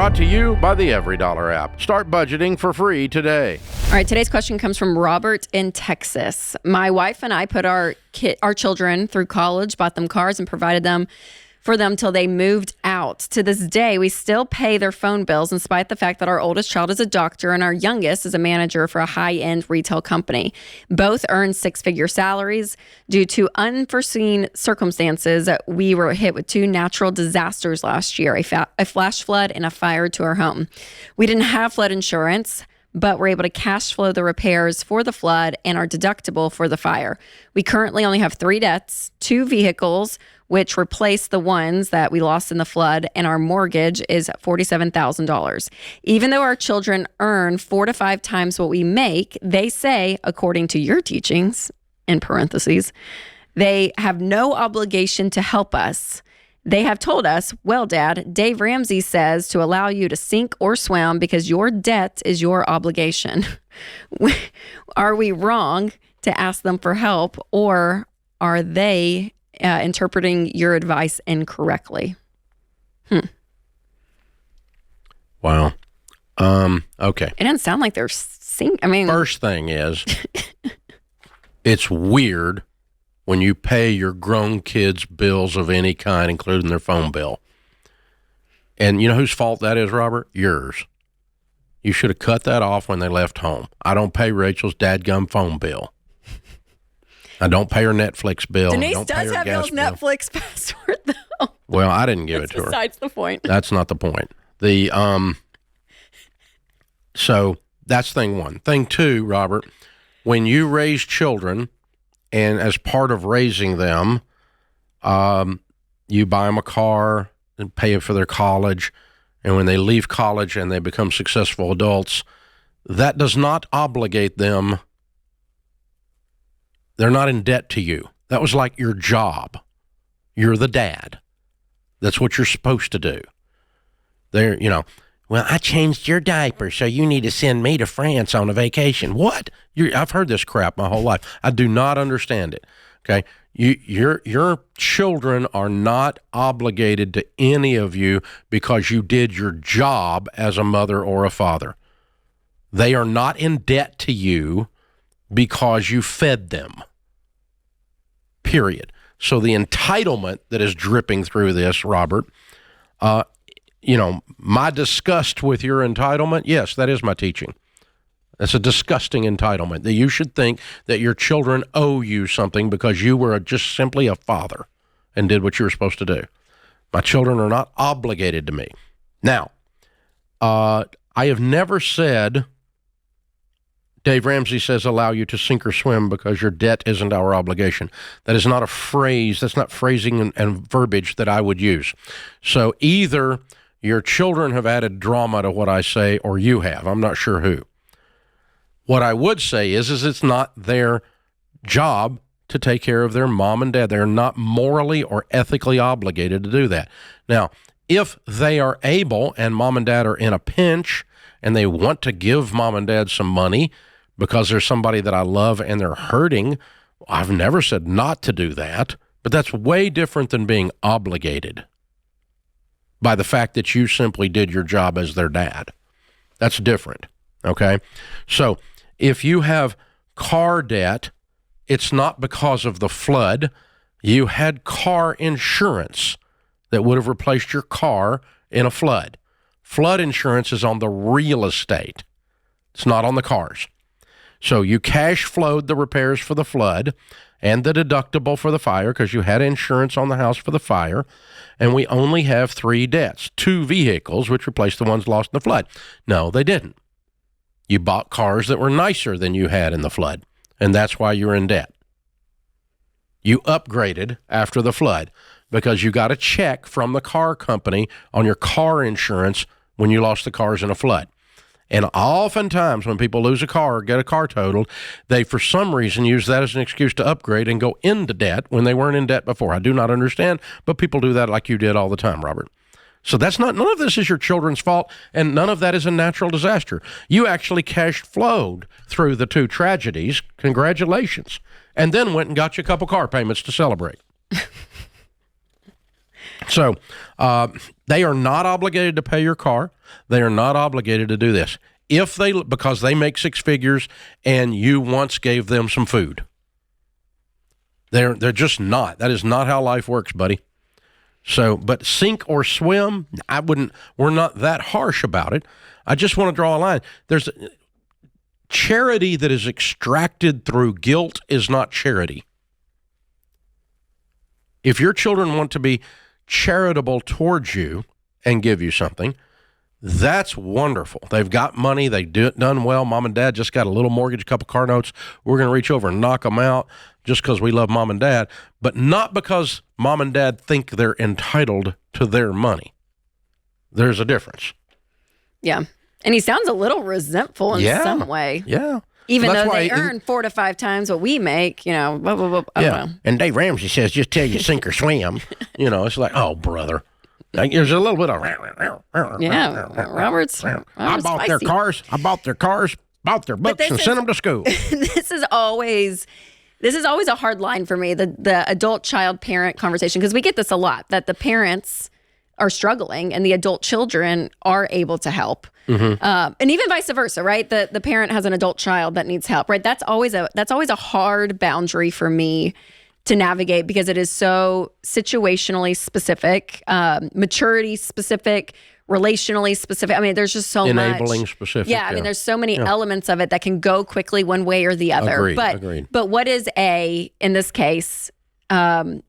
Brought to you by the Every Dollar app. Start budgeting for free today. All right, today's question comes from Robert in Texas. My wife and I put our children through college, bought them cars, and provided them for them till they moved out. To this day, we still pay their phone bills in spite of the fact that our oldest child is a doctor and our youngest is a manager for a high-end retail company. Both earn six-figure salaries. Due to unforeseen circumstances, we were hit with two natural disasters last year, a flash flood and a fire to our home. We didn't have flood insurance, but we're able to cash flow the repairs for the flood and our deductible for the fire. We currently only have 3 debts, 2 vehicles, which replace the ones that we lost in the flood, and our mortgage is $47,000. Even though our children earn 4 to 5 times what we make, they say, according to your teachings, in parentheses, they have no obligation to help us. They have told us, well, Dad, Dave Ramsey says to allow you to sink or swim because your debt is your obligation. Are we wrong to ask them for help, or are they interpreting your advice incorrectly? Wow. Okay. It doesn't sound like they're First thing is, it's weird when you pay your grown kids bills of any kind, including their phone bill. And you know whose fault that is, Robert? Yours. You should have cut that off when they left home. I don't pay Rachel's dadgum phone bill. I don't pay her Netflix bill. Denise don't does have y'all's Netflix password, though. Well, I didn't give it to her. Besides the point. That's not the point. So that's thing one. Thing two, Robert, when you raise children, and as part of raising them, you buy them a car and pay for their college, and when they leave college and they become successful adults, that does not obligate them. They're not in debt to you. That was like your job. You're the dad. That's what you're supposed to do. Well, I changed your diaper, so you need to send me to France on a vacation. What? I've heard this crap my whole life. I do not understand it. Okay? Your children are not obligated to any of you because you did your job as a mother or a father. They are not in debt to you because you fed them. Period. So the entitlement that is dripping through this, Robert, my disgust with your entitlement, yes, that is my teaching. That's a disgusting entitlement, that you should think that your children owe you something because you were just simply a father and did what you were supposed to do. My children are not obligated to me. Now, I have never said, Dave Ramsey says, allow you to sink or swim because your debt isn't our obligation. That is not a phrase. That's not phrasing and verbiage that I would use. So either your children have added drama to what I say, or you have. I'm not sure who. What I would say is it's not their job to take care of their mom and dad. They're not morally or ethically obligated to do that. Now, if they are able and mom and dad are in a pinch and they want to give mom and dad some money because there's somebody that I love and they're hurting, I've never said not to do that, but that's way different than being obligated by the fact that you simply did your job as their dad. That's different, okay? So if you have car debt, it's not because of the flood. You had car insurance that would have replaced your car in a flood. Flood insurance is on the real estate. It's not on the cars. So you cash flowed the repairs for the flood and the deductible for the fire because you had insurance on the house for the fire, and we only have 3 debts, 2 vehicles, which replaced the ones lost in the flood. No, they didn't. You bought cars that were nicer than you had in the flood, and that's why you're in debt. You upgraded after the flood because you got a check from the car company on your car insurance when you lost the cars in a flood. And oftentimes when people lose a car or get a car totaled, they for some reason use that as an excuse to upgrade and go into debt when they weren't in debt before. I do not understand, but people do that like you did all the time, Robert. So none of this is your children's fault, and none of that is a natural disaster. You actually cash flowed through the 2 tragedies. Congratulations. And then went and got you a couple car payments to celebrate. So they are not obligated to pay your car. They are not obligated to do this. Because they make six figures and you once gave them some food. They're just not. That is not how life works, buddy. So, but sink or swim, we're not that harsh about it. I just want to draw a line. There's charity that is extracted through guilt is not charity. If your children want to be charitable towards you and give you something, that's wonderful. They've got money. They do it done well. Mom and dad just got a little mortgage, a couple car notes. We're going to reach over and knock them out just because we love mom and dad, but not because mom and dad think they're entitled to their money. There's a difference. Yeah. And he sounds a little resentful in some way. Yeah. Even though they earn 4 to 5 times what we make, blah, blah, blah. I don't know. And Dave Ramsey says, just tell you sink or swim. It's like, oh, brother. There's a little bit of Robert's I bought their cars, bought their books, and sent them to school. This is always a hard line for me, the adult child parent conversation, because we get this a lot, that the parents are struggling and the adult children are able to help. Mm-hmm. And even vice versa, right? The parent has an adult child that needs help, right? That's always a hard boundary for me to navigate, because it is so situationally specific, maturity specific, relationally specific. I mean, there's just so much. Enabling specific. Yeah, I mean, there's so many elements of it that can go quickly one way or the other. Agreed. But what is in this case, so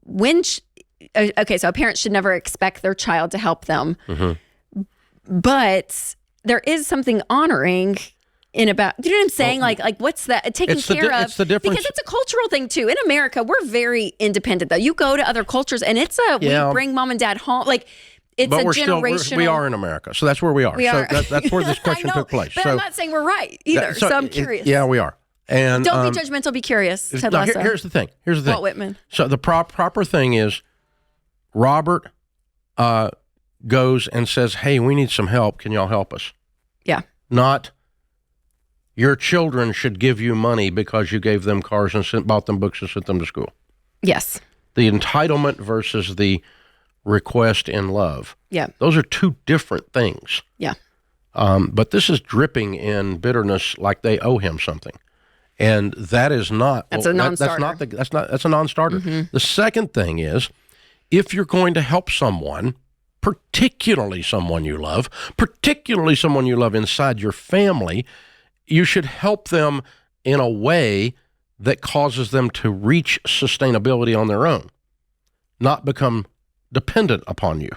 a parent should never expect their child to help them. Mm-hmm. But there is something honoring do you know what I'm saying? Like what's that? Taking care of. It's the difference. Because it's a cultural thing too. In America, we're very independent though. You go to other cultures and we bring mom and dad home. Like it's but a generational. We are in America. So that's where we are. That's where this question took place. But I'm not saying we're right either. So I'm curious. We are. And don't be judgmental, be curious. Ted Lasso. Here's the thing. Walt Whitman. So the proper thing is Robert goes and says, hey, we need some help. Can y'all help us? Yeah. Not your children should give you money because you gave them cars and bought them books and sent them to school. Yes. The entitlement versus the request in love. Yeah. Those are two different things. Yeah. But this is dripping in bitterness like they owe him something. And that is not. That's a non-starter. That's a non-starter. Mm-hmm. The second thing is, if you're going to help someone, particularly someone you love inside your family, you should help them in a way that causes them to reach sustainability on their own, not become dependent upon you.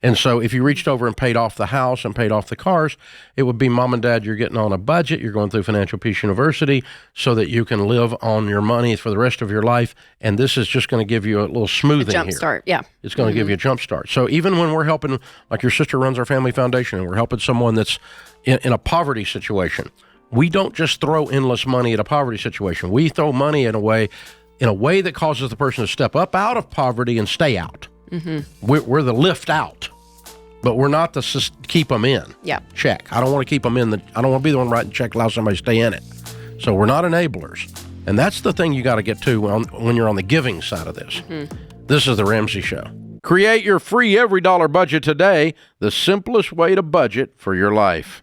And so if you reached over and paid off the house and paid off the cars, it would be, mom and dad, you're getting on a budget. You're going through Financial Peace University so that you can live on your money for the rest of your life. And this is just going to give you a little smoothing jump start. Yeah. It's going to give you a jump start. So even when we're helping, like your sister runs our family foundation, and we're helping someone that's in a poverty situation, we don't just throw endless money at a poverty situation. We throw money in a way that causes the person to step up out of poverty and stay out. Mm-hmm. We're the lift out, but we're not the keep them in. Yeah. Check. I don't want to keep them in. I don't want to be the one writing check, allow somebody to stay in it. So we're not enablers. And that's the thing you got to get to when you're on the giving side of this. Mm-hmm. This is the Ramsey Show. Create your free every dollar budget today, the simplest way to budget for your life.